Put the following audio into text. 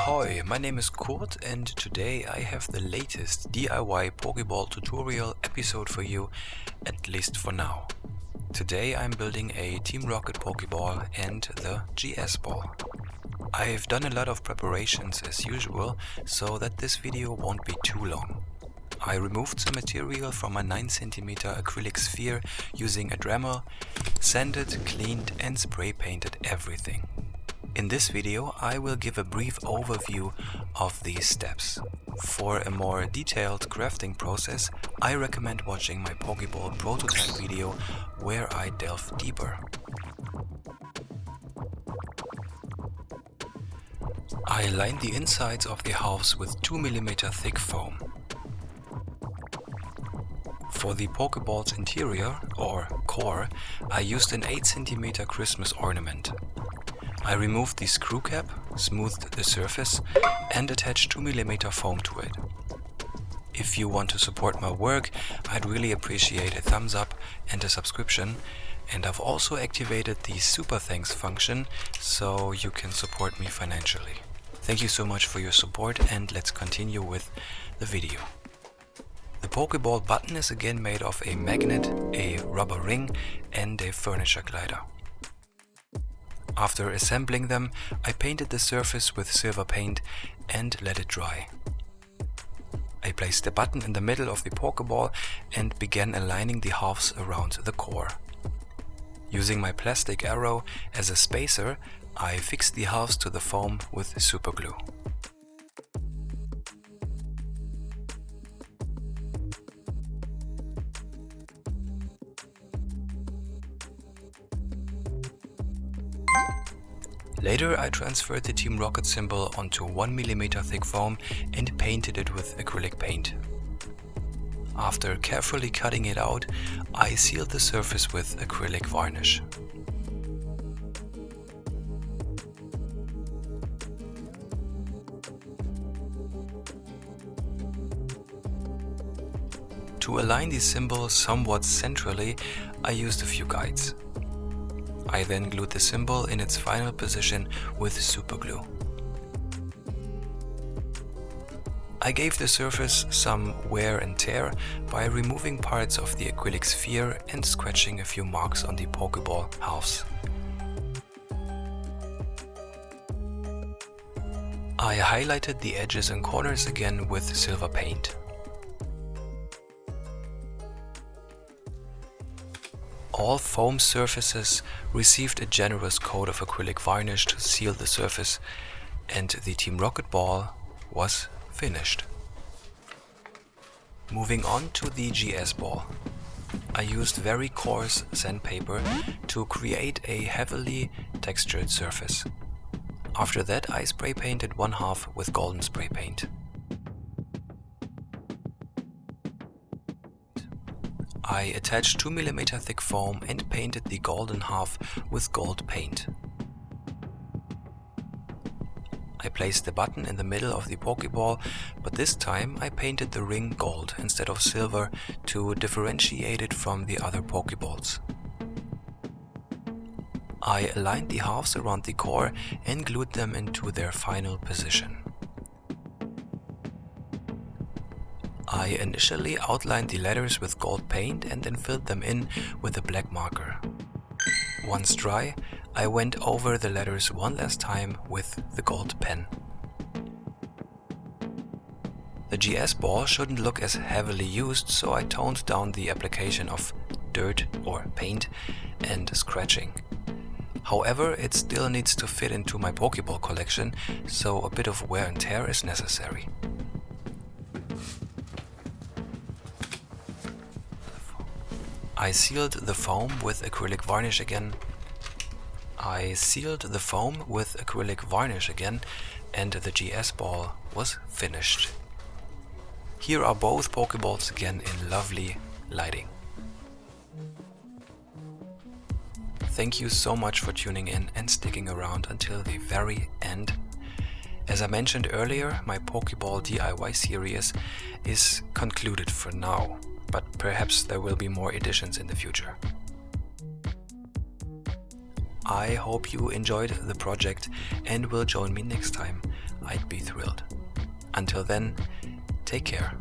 Ahoy, my name is Kurt and today I have the latest DIY Pokeball tutorial episode for you, at least for now. Today I'm building a Team Rocket Pokeball and the GS ball. I've done a lot of preparations as usual, so that this video won't be too long. I removed some material from a 9 cm acrylic sphere using a Dremel, sanded, cleaned and spray painted everything. In this video I will give a brief overview of these steps. For a more detailed crafting process, I recommend watching my Pokeball prototype video where I delve deeper. I lined the insides of the halves with 2 mm thick foam. For the Pokeball's interior, or core, I used an 8 cm Christmas ornament. I removed the screw cap, smoothed the surface and attached 2 mm foam to it. If you want to support my work, I'd really appreciate a thumbs up and a subscription, and I've also activated the super thanks function so you can support me financially. Thank you so much for your support and let's continue with the video. The Pokeball button is again made of a magnet, a rubber ring and a furniture glider. After assembling them, I painted the surface with silver paint and let it dry. I placed the button in the middle of the Pokeball and began aligning the halves around the core. Using my plastic arrow as a spacer, I fixed the halves to the foam with super glue. Later I transferred the Team Rocket symbol onto 1 mm thick foam and painted it with acrylic paint. After carefully cutting it out, I sealed the surface with acrylic varnish. To align the symbol somewhat centrally, I used a few guides. I then glued the symbol in its final position with super glue. I gave the surface some wear and tear by removing parts of the acrylic sphere and scratching a few marks on the Pokeball halves. I highlighted the edges and corners again with silver paint. All foam surfaces received a generous coat of acrylic varnish to seal the surface, and the Team Rocket ball was finished. Moving on to the GS ball. I used very coarse sandpaper to create a heavily textured surface. After that I spray painted one half with golden spray paint. I attached 2 mm thick foam and painted the golden half with gold paint. I placed the button in the middle of the Pokeball, but this time I painted the ring gold instead of silver to differentiate it from the other Pokeballs. I aligned the halves around the core and glued them into their final position. I initially outlined the letters with gold paint and then filled them in with a black marker. Once dry, I went over the letters one last time with the gold pen. The GS ball shouldn't look as heavily used, so I toned down the application of dirt or paint and scratching. However, it still needs to fit into my Pokeball collection, so a bit of wear and tear is necessary. I sealed the foam with acrylic varnish again. And the GS ball was finished. Here are both Pokeballs again in lovely lighting. Thank you so much for tuning in and sticking around until the very end. As I mentioned earlier, my Pokeball DIY series is concluded for now, but perhaps there will be more editions in the future. I hope you enjoyed the project and will join me next time. I'd be thrilled. Until then, take care.